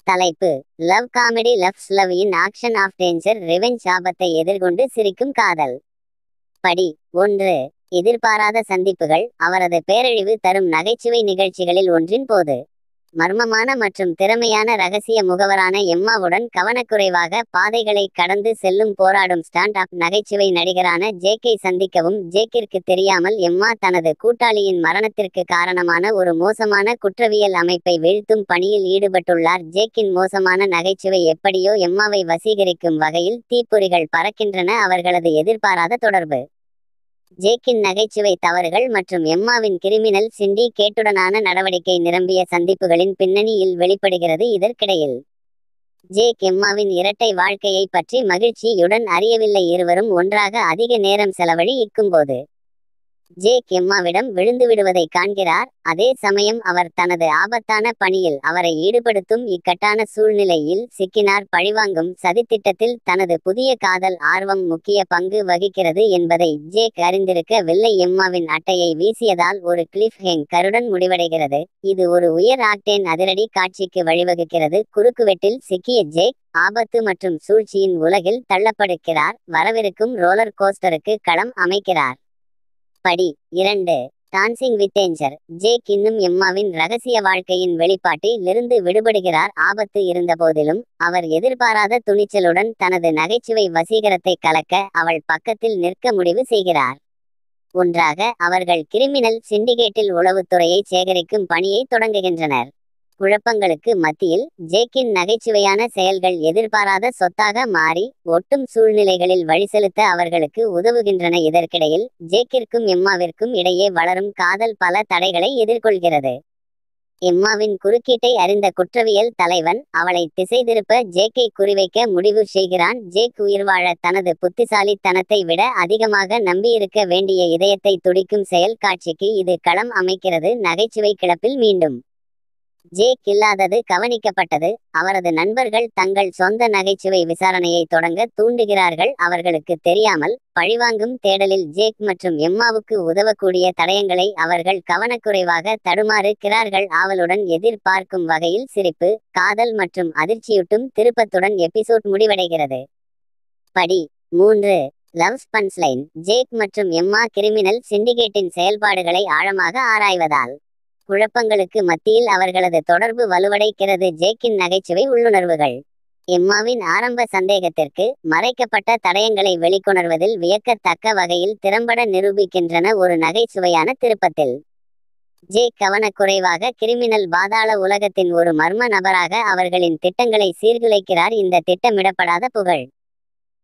தலைப்பு: love comedy loves love in action of danger revenge. ஆபத்தை எதிர்கொண்டு சிரிக்கும் காதல். படி 1. எதிர்பாராத சந்திப்புகள். அவரது பேரழிவு தரும் நகைச்சுவை நிகழ்ச்சிகளில் ஒன்றின் போது, மர்மமான மற்றும் திறமையான ரகசிய முகவரான எம்மாவுடன் கவனக்குறைவாக பாதைகளை கடந்து செல்லும் போராடும் ஸ்டாண்ட் அப் நகைச்சுவை நடிகரான ஜேக்கை சந்திக்கவும். ஜேக்கிற்கு தெரியாமல் எம்மா தனது கூட்டாளியின் மரணத்திற்கு காரணமான ஒரு மோசமான குற்றவியல் அமைப்பை வீழ்த்தும் பணியில் ஈடுபட்டுள்ளார். ஜேக்கின் மோசமான நகைச்சுவை எப்படியோ எம்மாவை வசீகரிக்கும் வகையில் தீப்பொறிகள் பறக்கின்றன. அவர்களது எதிர்பாராத தொடர்பு, ஜேக்கின் நகைச்சுவை தவறுகள் மற்றும் எம்மாவின் கிரிமினல் சிண்டிகேட்டுடனான நடவடிக்கை நிரம்பிய சந்திப்புகளின் பின்னணியில் வெளிப்படுகிறது. இதற்கிடையில் ஜேக் எம்மாவின் இரட்டை வாழ்க்கையை பற்றி மகிழ்ச்சியுடன் அறியவில்லை. இருவரும் ஒன்றாக அதிக நேரம் செலவழிக்கும்போது ஜேக் எம்மாவிடம் விழுந்துவிடுவதை காண்கிறார். அதே சமயம் அவர் தனது ஆபத்தான பணியில் அவரை ஈடுபடுத்தும் இக்கட்டான சூழ்நிலையில் சிக்கினார். பழிவாங்கும் சதித்திட்டத்தில் தனது புதிய காதல் ஆர்வம் முக்கிய பங்கு வகிக்கிறது என்பதை ஜேக் அறிந்திருக்கவில்லை. எம்மாவின் அட்டையை வீசியதால் ஒரு கிளிஃப் ஹேங்கருடன் முடிவடைகிறது. இது ஒரு உயர் ஆக்டேன் அதிரடி காட்சிக்கு வழிவகுக்கிறது. குறுக்குவெட்டில் சிக்கிய ஜேக் ஆபத்து மற்றும் சூழ்ச்சியின் உலகில் தள்ளப்படுகிறார். வரவிருக்கும் ரோலர் கோஸ்டருக்கு களம் அமைக்கிறார். படி 2. Dancing with danger. ஜேக் இன்னும் எம்மாவின் ரகசிய வாழ்க்கையின் வெளிப்பாட்டில் இருந்து விடுபடுகிறார். ஆபத்து இருந்தபோதிலும் அவர் எதிர்பாராத துணிச்சலுடன் தனது நகைச்சுவை வசீகரத்தை கலக்க அவள் பக்கத்தில் நிற்க முடிவு செய்கிறார். ஒன்றாக அவர்கள் கிரிமினல் சிண்டிகேட்டில் உளவுத்துறையை சேகரிக்கும் பணியை தொடங்குகின்றனர். குழப்பங்களுக்கு மத்தியில் ஜேக்கின் நகைச்சுவையான செயல்கள் எதிர்பாராத சொத்தாக மாறி ஒட்டும் சூழ்நிலைகளில் வழிசெலுத்த அவர்களுக்கு உதவுகின்றன. இதற்கிடையில் ஜேக்கிற்கும் எம்மாவிற்கும் இடையே வளரும் காதல் பல தடைகளை எதிர்கொள்கிறது. எம்மாவின் குறுக்கீட்டை அறிந்த குற்றவியல் தலைவன் அவளை திசை திருப்ப ஜேக்கை குறிவைக்க முடிவு செய்கிறான். ஜேக் உயிர்வாழ தனது புத்திசாலித்தனத்தை விட அதிகமாக நம்பியிருக்க வேண்டிய இதயத்தை துடிக்கும் செயல் காட்சிக்கு இது களம் அமைக்கிறது. நகைச்சுவை கிளப்பில் மீண்டும் ஜேக் இல்லாதது கவனிக்கப்பட்டது. அவரது நண்பர்கள் தங்கள் சொந்த நகைச்சுவை விசாரணையை தொடங்க தூண்டுகிறார்கள். அவர்களுக்கு தெரியாமல் பழிவாங்கும் தேடலில் ஜேக் மற்றும் எம்மாவுக்கு உதவக்கூடிய தடயங்களை அவர்கள் கவனக்குறைவாக தடுமாறுகிறார்கள். ஆவலுடன் எதிர்பார்க்கும் வகையில் சிரிப்பு, காதல் மற்றும் அதிர்ச்சியூட்டும் திருப்பத்துடன் எபிசோட் முடிவடைகிறது. படி 3. லவ்ஸ் பன்ச்லைன். ஜேக் மற்றும் எம்மா கிரிமினல் சிண்டிகேட்டின் செயல்பாடுகளை ஆழமாக ஆராய்வதால் குழப்பங்களுக்கு மத்தியில் அவர்களது தொடர்பு வலுவடைகிறது. ஜேக்கின் நகைச்சுவை உள்ளுணர்வுகள் எம்மாவின் ஆரம்ப சந்தேகத்திற்கு மறைக்கப்பட்ட தடயங்களை வெளிக்கொணர்வதில் வியக்கத்தக்க வகையில் திறம்பட நிரூபிக்கின்றன. ஒரு நகைச்சுவையான திருப்பத்தில் ஜேக் கவனக்குறைவாக கிரிமினல் பாதாள உலகத்தின் ஒரு மர்ம நபராக அவர்களின் திட்டங்களை சீர்குலைக்கிறார். இந்த திட்டமிடப்படாத புகழ்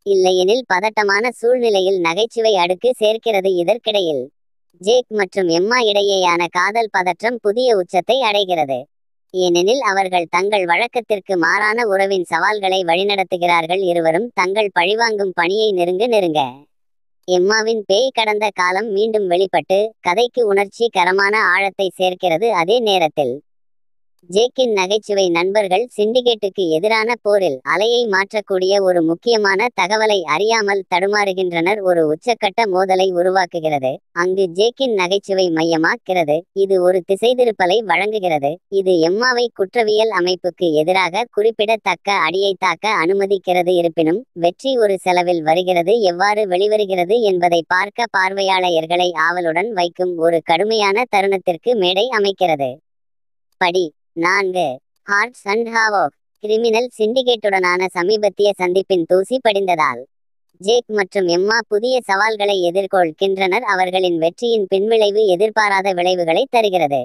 இல்லையெனில் பதட்டமான சூழ்நிலையில் நகைச்சுவை அடுக்கு சேர்க்கிறது. இதற்கிடையில் ஜேக் மற்றும் எம்மா இடையேயான காதல் பதற்றம் புதிய உச்சத்தை அடைகிறது. ஏனெனில் அவர்கள் தங்கள் வழக்கத்திற்கு மாறான உறவின் சவால்களை வழிநடத்துகிறார்கள். இருவரும் தங்கள் பழிவாங்கும் பணியை நெருங்க எம்மாவின் பேய் கடந்த காலம் மீண்டும் வெளிப்பட்டு கதைக்கு உணர்ச்சி கரமான ஆழத்தை சேர்க்கிறது. அதே நேரத்தில் ஜேக்கின் நகைச்சுவை நண்பர்கள் சிண்டிகேட்டுக்கு எதிரான போரில் அலையை மாற்றக்கூடிய ஒரு முக்கியமான தகவலை அறியாமல் தடுமாறுகின்றனர். ஒரு உச்சக்கட்ட மோதலை உருவாக்குகிறது, அங்கு ஜேக்கின் நகைச்சுவை மையமாக்கிறது. இது ஒரு திசைதிருப்பலை வழங்குகிறது. இது எம்மாவை குற்றவியல் அமைப்புக்கு எதிராக குறிப்பிடத்தக்க அடியை தாக்க அனுமதிக்கிறது. இருப்பினும் வெற்றி ஒரு செலவில் வருகிறது. எவ்வாறு வெளிவருகிறது என்பதை பார்க்க பார்வையாளர்களை ஆவலுடன் வைக்கும் ஒரு கடுமையான தருணத்திற்கு மேடை அமைக்கிறது. படி 4. Hearts and havoc. கிரிமினல் சிண்டிகேட்டுடனான சமீபத்திய சந்திப்பின் தூசி படிந்ததால் ஜேக் மற்றும் எம்மா புதிய சவால்களை எதிர்கொள்கின்றனர். அவர்களின் வெற்றியின் பின்விளைவு எதிர்பாராத விளைவுகளை தருகிறது.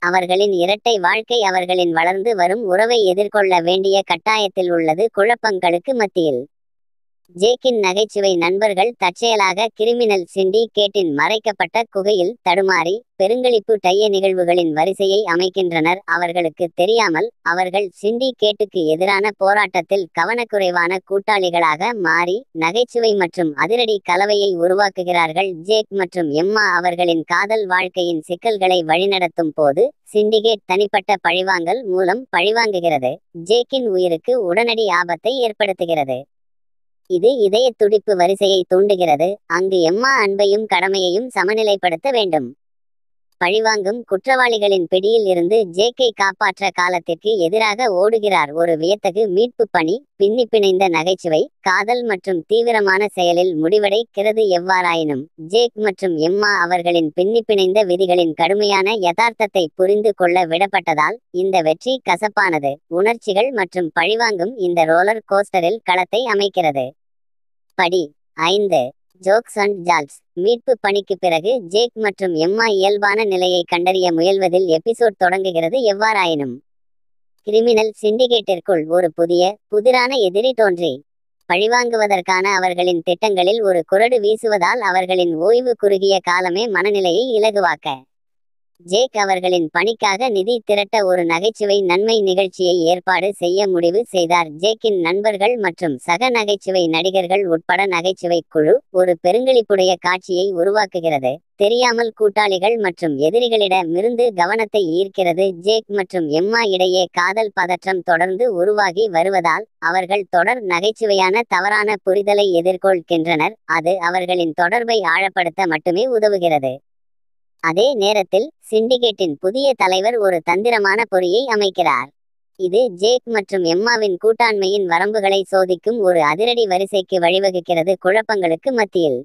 அவர்களின் இரட்டை வாழ்க்கை அவர்களின் வளர்ந்து வரும் உறவை எதிர்கொள்ள வேண்டிய கட்டாயத்தில் உள்ளது. குழப்பங்களுக்கு மத்தியில் ஜேக்கின் நகைச்சுவை நண்பர்கள் தற்செயலாக கிரிமினல் சிண்டிகேட்டின் மறைக்கப்பட்ட குகையில் தடுமாறி பெருங்களிப்பு டைய நிகழ்வுகளின் வரிசையை அமைக்கின்றனர். அவர்களுக்கு தெரியாமல் அவர்கள் சிண்டிகேட்டுக்கு எதிரான போராட்டத்தில் கவனக்குறைவான கூட்டாளிகளாக மாறி நகைச்சுவை மற்றும் அதிரடி கலவையை உருவாக்குகிறார்கள். ஜேக் மற்றும் எம்மா அவர்களின் காதல் வாழ்க்கையின் சிக்கல்களை வழிநடத்தும் போது சிண்டிகேட் தனிப்பட்ட பழிவாங்கல் மூலம் பழிவாங்குகிறது. ஜேக்கின் உயிருக்கு உடனடி ஆபத்தை ஏற்படுத்துகிறது. இது இதய துடிப்பு வரிசையை தூண்டுகிறது, அங்கு எம்மா அன்பையும் கடமையையும் சமநிலைப்படுத்த வேண்டும். பழிவாங்கும் குற்றவாளிகளின் பிடியில் இருந்து ஜேக்கை காப்பாற்ற காலத்திற்கு எதிராக ஓடுகிறார். ஒரு வியத்தகு மீட்பு பணி, பின்னி பிணைந்த நகைச்சுவை, காதல் மற்றும் தீவிரமான செயலில் முடிவடைகிறது. எவ்வாறாயினும் ஜேக் மற்றும் எம்மா அவர்களின் பின்னி பிணைந்த விதிகளின் கடுமையான யதார்த்தத்தை புரிந்து கொள்ள விடப்பட்டதால் இந்த வெற்றி கசப்பானது. உணர்ச்சிகள் மற்றும் பழிவாங்கும் இந்த ரோலர் கோஸ்டரில் களத்தை அமைக்கிறது. படி 5. Jokes and jolts. மீட்பு பணிக்கு பிறகு ஜேக் மற்றும் எம்மா இயல்பான நிலையை கண்டறிய முயல்வதில் எபிசோட் தொடங்குகிறது. எவ்வாறாயினும் கிரிமினல் சிண்டிகேட்டிற்குள் ஒரு புதிரான எதிரி தோன்றி பழிவாங்குவதற்கான அவர்களின் திட்டங்களில் ஒரு குறடு வீசுவதால் அவர்களின் ஓய்வு குறுகிய காலமே மனநிலையை இலகுவாக்க ஜேக் அவர்களின் பணிக்காக நிதி திரட்ட ஒரு நகைச்சுவை நன்மை நிகழ்ச்சியை ஏற்பாடு செய்ய முடிவு செய்தார். ஜேக்கின் நண்பர்கள் மற்றும் சக நகைச்சுவை நடிகர்கள் உட்பட நகைச்சுவை குழு ஒரு பெருங்களிப்புடைய காட்சியை உருவாக்குகிறது. தெரியாமல் கூட்டாளிகள் மற்றும் எதிரிகளிடமிருந்து கவனத்தை ஈர்க்கிறது. ஜேக் மற்றும் எம்மா இடையே காதல் பதற்றம் தொடர்ந்து உருவாகி வருவதால் அவர்கள் தொடர் நகைச்சுவையான தவறான புரிதலை எதிர்கொள்கின்றனர். அது அவர்களின் தொடர்பை ஆழப்படுத்த மட்டுமே உதவுகிறது. அதே நேரத்தில் சிண்டிகேட்டின் புதிய தலைவர் ஒரு தந்திரமான பொறியை அமைக்கிறார். இது ஜேக் மற்றும் எம்மாவின் கூட்டாண்மையின் வரம்புகளை சோதிக்கும் ஒரு அதிரடி வரிசைக்கு வழிவகுக்கிறது. குழப்பங்களுக்கு மத்தியில்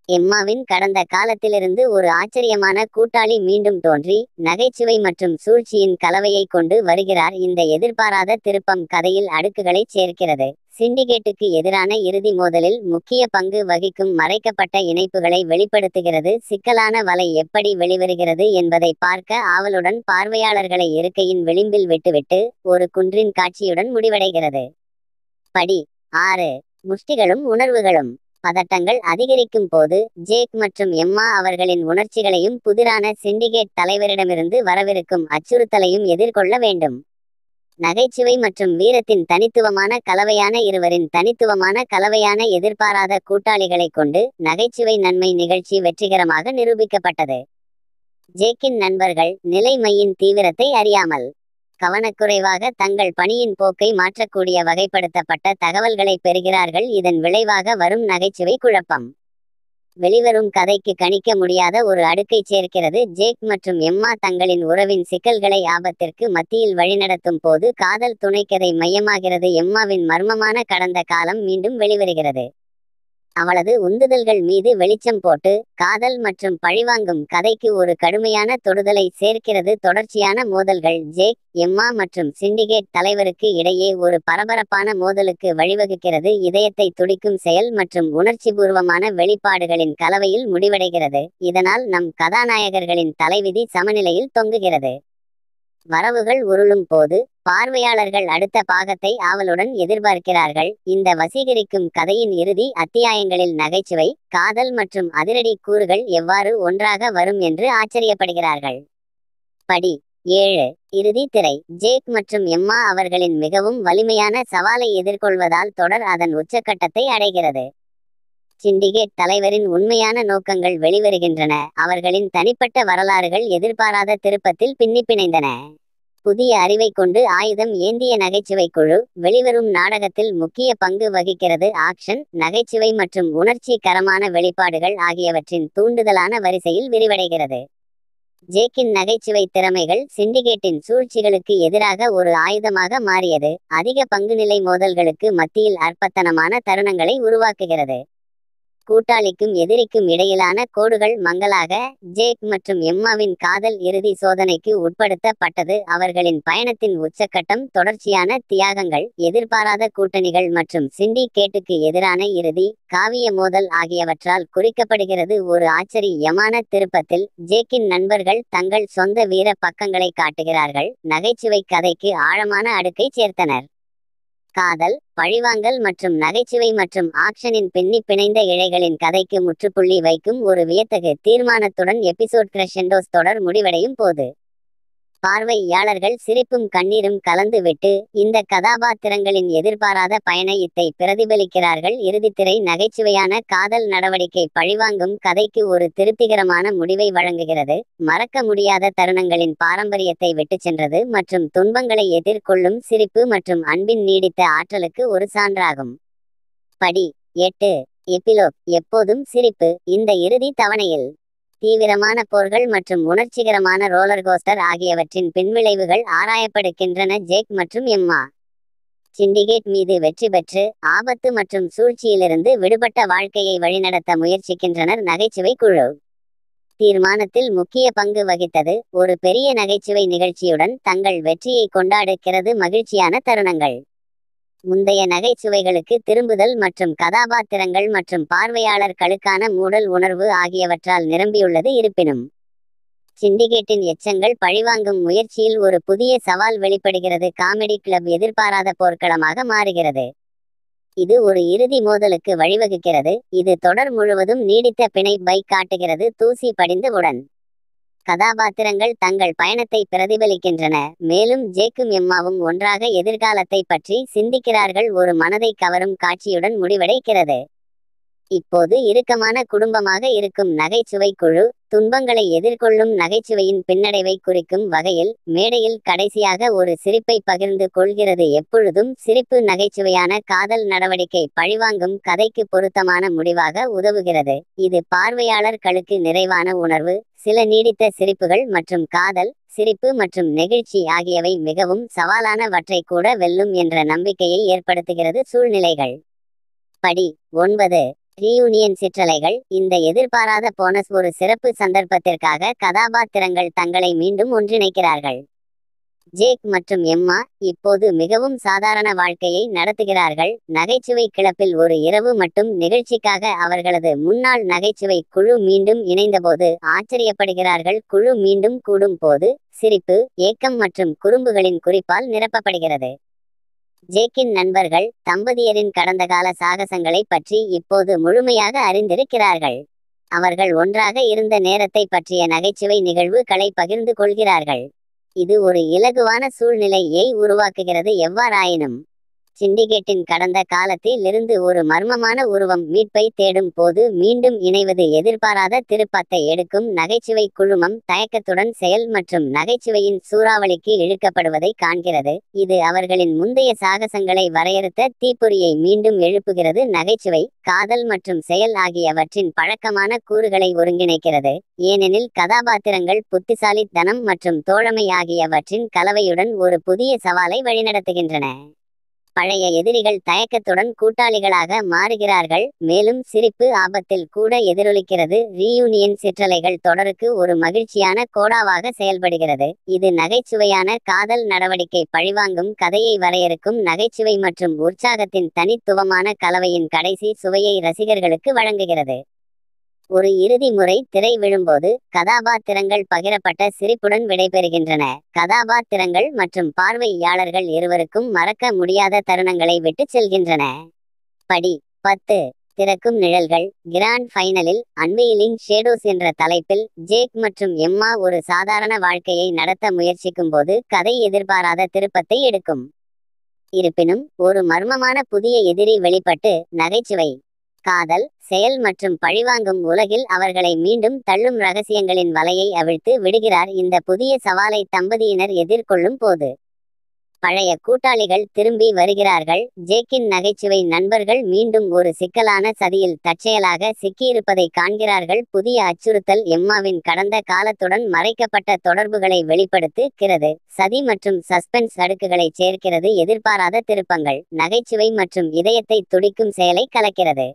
எம்மாவின் கடந்த காலத்திலிருந்து ஒரு ஆச்சரியமான கூட்டாளி மீண்டும் தோன்றி நகைச்சுவை மற்றும் சூழ்ச்சியின் கலவையை கொண்டு வருகிறார். இந்த எதிர்பாராத திருப்பம் கதையில் அடுக்குகளைச் சேர்க்கிறது. சிண்டிகேட்டுக்கு எதிரான இறுதி மோதலில் முக்கிய பங்கு வகிக்கும் மறைக்கப்பட்ட இணைப்புகளை வெளிப்படுத்துகிறது. சிக்கலான வலை எப்படி வெளிவருகிறது என்பதை பார்க்க ஆவலுடன் பார்வையாளர்களை இருக்கையின் விளிம்பில் விட்டுவிட்டு ஒரு குன்றின் காட்சியுடன் முடிவடைகிறது. படி 6. முஷ்டிகளும் உணர்வுகளும். பதட்டங்கள் அதிகரிக்கும் போது ஜேக் மற்றும் எம்மா அவர்களின் உணர்ச்சிகளையும் புதிரான சிண்டிகேட் தலைவரிடமிருந்து வரவிருக்கும் அச்சுறுத்தலையும் எதிர்கொள்ள வேண்டும். நகைச்சுவை மற்றும் வீரத்தின் தனித்துவமான கலவையான இருவரின் தனித்துவமான கலவையான எதிர்பாராத கூட்டாளிகளை கொண்டு நகைச்சுவை நன்மை நிகழ்ச்சி வெற்றிகரமாக நிரூபிக்கப்பட்டது. ஜேக்கின் நண்பர்கள் நிலைமையின் தீவிரத்தை அறியாமல் கவனக்குறைவாக தங்கள் பணியின் போக்கை மாற்றக்கூடிய வகைப்படுத்தப்பட்ட தகவல்களை பெறுகிறார்கள். இதன் விளைவாக வரும் நகைச்சுவை குழப்பம் வெளிவரும் கதைக்கு கணிக்க முடியாத ஒரு அடுக்கை சேர்க்கிறது. ஜேக் மற்றும் எம்மா தங்களின் உறவின் சிக்கல்களை ஆபத்திற்கு மத்தியில் வழிநடத்தும் போது காதல் துணைக்கதை மையமாகிறது. எம்மாவின் மர்மமான கடந்த காலம் மீண்டும் வெளிவருகிறது. அவளது உந்துதல்கள் மீது வெளிச்சம் போட்டு காதல் மற்றும் பழிவாங்கும் கதைக்கு ஒரு கடுமையான தொடுதலை சேர்க்கிறது. தொடர்ச்சியான மோதல்கள் ஜேக், எம்மா மற்றும் சிண்டிகேட் தலைவருக்கு இடையே ஒரு பரபரப்பான மோதலுக்கு வழிவகுக்கிறது. இதயத்தை துடிக்கும் செயல் மற்றும் உணர்ச்சிபூர்வமான வெளிப்பாடுகளின் கலவையில் முடிவடைகிறது. இதனால் நம் கதாநாயகர்களின் தலைவிதி சமநிலையில் தொங்குகிறது. வரவுகள் உருளும் போது பார்வையாளர்கள் அடுத்த பாகத்தை ஆவலுடன் எதிர்பார்க்கிறார்கள். இந்த வசீகரிக்கும் கதையின் இறுதி அத்தியாயங்களில் நகைச்சுவை, காதல் மற்றும் அதிரடி கூறுகள் எவ்வாறு ஒன்றாக வரும் என்று ஆச்சரியப்படுகிறார்கள். படி 7. இறுதி திரை. ஜேக் மற்றும் எம்மா அவர்களின் மிகவும் வலிமையான சவாலை எதிர்கொள்வதால் தொடர் அதன் உச்சக்கட்டத்தை அடைகிறது. சிண்டிகேட் தலைவரின் உண்மையான நோக்கங்கள் வெளிவருகின்றன. அவர்களின் தனிப்பட்ட வரலாறுகள் எதிர்பாராத திருப்பத்தில் பின்னி பிணைந்தன. புதிய அறிவை கொண்டு ஆயுதம் ஏந்திய நகைச்சுவை குழு வெளிவரும் நாடகத்தில் முக்கிய பங்கு வகிக்கிறது. ஆக்ஷன், நகைச்சுவை மற்றும் உணர்ச்சிகரமான வெளிப்பாடுகள் ஆகியவற்றின் தூண்டுதலான வரிசையில் விரிவடைகிறது. ஜேக்கின் நகைச்சுவை திறமைகள் சிண்டிகேட்டின் சூழ்ச்சிகளுக்கு எதிராக ஒரு ஆயுதமாக மாறியது. அதிக பங்குநிலை மோதல்களுக்கு மத்தியில் அற்பத்தனமான தருணங்களை உருவாக்குகிறது. கூட்டாளிக்கும் எதிரிக்கும் இடையிலான கோடுகள் மங்கலாக. ஜேக் மற்றும் எம்மாவின் காதல் இறுதி சோதனைக்கு உட்படுத்தப்பட்டது. அவர்களின் பயணத்தின் உச்சக்கட்டம் தொடர்ச்சியான தியாகங்கள், எதிர்பாராத கூட்டணிகள் மற்றும் சிண்டிகேட்டுக்கு எதிரான இறுதி காவிய மோதல் ஆகியவற்றால் குறிக்கப்படுகிறது. ஒரு ஆச்சரியமான திருப்பத்தில் ஜேக்கின் நண்பர்கள் தங்கள் சொந்த வீர பக்கங்களை காட்டுகிறார்கள். நகைச்சுவை கதைக்கு ஆழமான அடுக்கை சேர்த்தனர். காதல், பழிவாங்கல் மற்றும் நகைச்சுவை மற்றும் ஆக்ஷனின் பின்னி பிணைந்த இழைகளின் கதைக்கு முற்றுப்புள்ளி வைக்கும் ஒரு வியத்தகு தீர்மானத்துடன் எபிசோட் கிரஷெண்டோஸ் தொடர் முடிவடையும் போது பார்வையாளர்கள் சிரிப்பும் கண்ணீரும் கலந்து விட்டு இந்த கதாபாத்திரங்களின் எதிர்பாராத பயணத்தை பிரதிபலிக்கிறார்கள். இறுதித்திரை நகைச்சுவையான காதல் நடவடிக்கை பழிவாங்கும் கதைக்கு ஒரு திருப்திகரமான முடிவை வழங்குகிறது. மறக்க முடியாத தருணங்களின் பாரம்பரியத்தை விட்டுச் சென்றது மற்றும் துன்பங்களை எதிர்கொள்ளும் சிரிப்பு மற்றும் அன்பின் நீடித்த ஆற்றலுக்கு ஒரு சான்றாகும். படி 8. எபிலோக். எப்போதும் சிரிப்பு. இந்த இறுதி தவணையில் தீவிரமான போர்கள் மற்றும் உணர்ச்சிகரமான ரோலர் கோஸ்டர் ஆகியவற்றின் பின்விளைவுகள் ஆராயப்படுகின்றன. ஜேக் மற்றும் எம்மா சிண்டிகேட் மீது வெற்றி பெற்று ஆபத்து மற்றும் சூழ்ச்சியிலிருந்து விடுபட்ட வாழ்க்கையை வழிநடத்த முயற்சிக்கின்றனர். நகைச்சுவை குழு தீர்மானத்தில் முக்கிய பங்கு வகித்தது. ஒரு பெரிய நகைச்சுவை நிகழ்ச்சியுடன் தங்கள் வெற்றியை கொண்டாடுகிறது. மகிழ்ச்சியான தருணங்கள் முந்தைய நகைச்சுவைகளுக்கு திரும்புதல் மற்றும் கதாபாத்திரங்கள் மற்றும் பார்வையாளர்களுக்கான மூடல் உணர்வு ஆகியவற்றால் நிரம்பியுள்ளது. இருப்பினும் சிண்டிகேட்டின் எச்சங்கள் பழிவாங்கும் முயற்சியில் ஒரு புதிய சவால் வெளிப்படுகிறது. காமெடி கிளப் எதிர்பாராத போர்க்களமாக மாறுகிறது. இது ஒரு இறுதி மோதலுக்கு வழிவகுக்கிறது. இது தொடர் முழுவதும் நீடித்த பிணைப்பை காட்டுகிறது. தூசி படிந்தவுடன் கதாபாத்திரங்கள் தங்கள் பயணத்தை பிரதிபலிக்கின்றன. மேலும் ஜேக்கும் எம்மாவும் ஒன்றாக எதிர்காலத்தை பற்றி சிந்திக்கிறார்கள். ஒரு மனதை கவரும் காட்சியுடன் முடிவடைகிறது. இப்போது இறுக்கமான குடும்பமாக இருக்கும் நகைச்சுவை குழு துன்பங்களை எதிர்கொள்ளும் நகைச்சுவையின் பின்னடைவை குறிக்கும் வகையில் மேடையில் கடைசியாக ஒரு சிரிப்பை பகிர்ந்து கொள்கிறது. எப்பொழுதும் சிரிப்பு நகைச்சுவையான காதல் நடவடிக்கை பழிவாங்கும் கதைக்கு பொருத்தமான முடிவாக உதவுகிறது. இது பார்வையாளர்களுக்கு நிறைவான உணர்வு, சில நீடித்த சிரிப்புகள் மற்றும் காதல், சிரிப்பு மற்றும் நெகிழ்ச்சி ஆகியவை மிகவும் சவாலானவற்றை கூட வெல்லும் என்ற நம்பிக்கையை ஏற்படுத்துகிறது. சூழ்நிலைகள் படி 9 ரீயூனியன் சிற்றலைகள். இந்த எதிர்பாராத போனஸ் ஒரு சிறப்பு சந்தர்ப்பத்திற்காக கதாபாத்திரங்கள் தங்களை மீண்டும் ஒன்றிணைக்கிறார்கள். ஜேக் மற்றும் எம்மா இப்போது மிகவும் சாதாரண வாழ்க்கையை நடத்துகிறார்கள். நகைச்சுவை கிளப்பில் ஒரு இரவு மட்டும் நிகழ்ச்சிக்காக அவர்களது முன்னாள் நகைச்சுவை குழு மீண்டும் இணைந்தபோது ஆச்சரியப்படுகிறார்கள். குழு மீண்டும் கூடும் போது சிரிப்பு, ஏக்கம் மற்றும் குறும்புகளின் குறிப்பால் நிரப்பப்படுகிறது. ஜேக்கின் நண்பர்கள் தம்பதியரின் கடந்தகால சாகசங்களை பற்றி இப்போது முழுமையாக அறிந்திருக்கிறார்கள். அவர்கள் ஒன்றாக இருந்த நேரத்தை பற்றிய நகைச்சுவை நிகழ்வுகளை பகிர்ந்து கொள்கிறார்கள். இது ஒரு இலகுவான சூழ்நிலையை உருவாக்குகிறது. எவ்வாறாயினும் சிண்டிகேட்டின் கடந்த காலத்தில் இருந்து ஒரு மர்மமான உருவம் மீட்பை தேடும் போது மீண்டும் இணைவது எதிர்பாராத திருப்பத்தை எடுக்கும். நகைச்சுவை குழுமம் தயக்கத்துடன் செயல் மற்றும் நகைச்சுவையின் சூறாவளிக்கு இழுக்கப்படுவதை காண்கிறது. இது அவர்களின் முந்தைய சாகசங்களை வரையறுத்த தீப்பொறியை மீண்டும் எழுப்புகிறது. நகைச்சுவை, காதல் மற்றும் செயல் ஆகியவற்றின் பழக்கமான கூறுகளை ஒருங்கிணைக்கிறது. ஏனெனில் கதாபாத்திரங்கள் புத்திசாலித்தனம் மற்றும் தோழமை ஆகியவற்றின் கலவையுடன் ஒரு புதிய சவாலை வழிநடத்துகின்றன. பழைய எதிரிகள் தயக்கத்துடன் கூட்டாளிகளாக மாறுகிறார்கள். மேலும் சிரிப்பு ஆபத்தில் கூட எதிரொலிக்கிறது. ரீயூனியன் சிற்றலைகள் தொடருக்கு ஒரு மகிழ்ச்சியான கோடாவாக செயல்படுகிறது. இது நகைச்சுவையான காதல் நடவடிக்கை பழிவாங்கும் கதையை வரையறுக்கும். நகைச்சுவை மற்றும் உற்சாகத்தின் தனித்துவமான கலவையின் கடைசி சுவையை ரசிகர்களுக்கு வழங்குகிறது. ஒரு இறுதி முறை திரை விழும்போது கதாபாத்திரங்கள் பகிரப்பட்ட சிரிப்புடன் விடைபெறுகின்றன. கதாபாத்திரங்கள் மற்றும் பார்வையாளர்கள் இருவருக்கும் மறக்க முடியாத தருணங்களை விட்டு செல்கின்றன. படி 10 திறக்கும் நிழல்கள். கிராண்ட் ஃபைனலில் அன்வெயிலிங் ஷேடோஸ் என்ற தலைப்பில் ஜேக் மற்றும் எம்மா ஒரு சாதாரண வாழ்க்கையை நடத்த முயற்சிக்கும்போது கதை எதிர்பாராத திருப்பத்தை எடுக்கும். இருப்பினும் ஒரு மர்மமான புதிய எதிரி வெளிப்பட்டு நகைச்சுவை, காதல், செயல் மற்றும் பழிவாங்கும் உலகில் அவர்களை மீண்டும் தள்ளும் ரகசியங்களின் வலையை அவிழ்த்து விடுகிறார். இந்த புதிய சவாலை தம்பதியினர் எதிர்கொள்ளும் போது பழைய கூட்டாளிகள் திரும்பி வருகிறார்கள். ஜேக்கின் நகைச்சுவை நண்பர்கள் மீண்டும் ஒரு சிக்கலான சதியில் தற்செயலாக சிக்கியிருப்பதை காண்கிறார்கள். புதிய அச்சுறுத்தல் எம்மாவின் கடந்த காலத்துடன் மறைக்கப்பட்ட தொடர்புகளை வெளிப்படுத்துகிறது. சதி மற்றும் சஸ்பென்ஸ் அடுக்குகளை சேர்க்கிறது. எதிர்பாராத திருப்பங்கள் நகைச்சுவை மற்றும் இதயத்தை துடிக்கும் செயலை கலக்கிறது.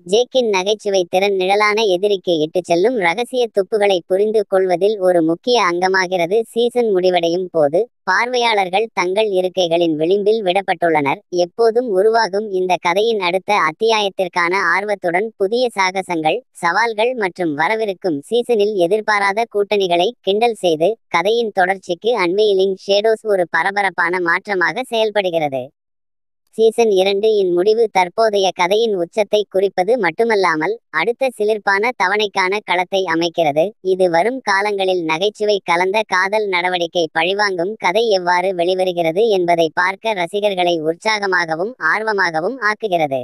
ஜேக்கின் நகைச்சுவை திறன் நிழலான எதிரிக்கு இட்டுச் செல்லும் ரகசிய துப்புகளை புரிந்து கொள்வதில் ஒரு முக்கிய அங்கமாகிறது. சீசன் முடிவடையும் போது பார்வையாளர்கள் தங்கள் இருக்கைகளின் விளிம்பில் விடப்பட்டுள்ளனர். எப்போதும் உருவாகும் இந்த கதையின் அடுத்த அத்தியாயத்திற்கான ஆர்வத்துடன் புதிய சாகசங்கள், சவால்கள் மற்றும் வரவிருக்கும் சீசனில் எதிர்பாராத கூட்டணிகளை கிண்டல் செய்து கதையின் தொடர்ச்சிக்கு அன்வெயிலிங் ஷேடோஸ் ஒரு பரபரப்பான மாற்றமாக செயல்படுகிறது. சீசன் 2 இன் முடிவு தற்போதைய கதையின் உச்சத்தை குறிப்பது மட்டுமல்லாமல் அடுத்த சிலிர்ப்பான தவணைக்கான களத்தை அமைக்கிறது. இது வரும் காலங்களில் நகைச்சுவை கலந்த காதல் நடவடிக்கை பழிவாங்கும் கதை எவ்வாறு வெளிவருகிறது என்பதை பார்க்க ரசிகர்களை உற்சாகமாகவும் ஆர்வமாகவும் ஆக்குகிறது.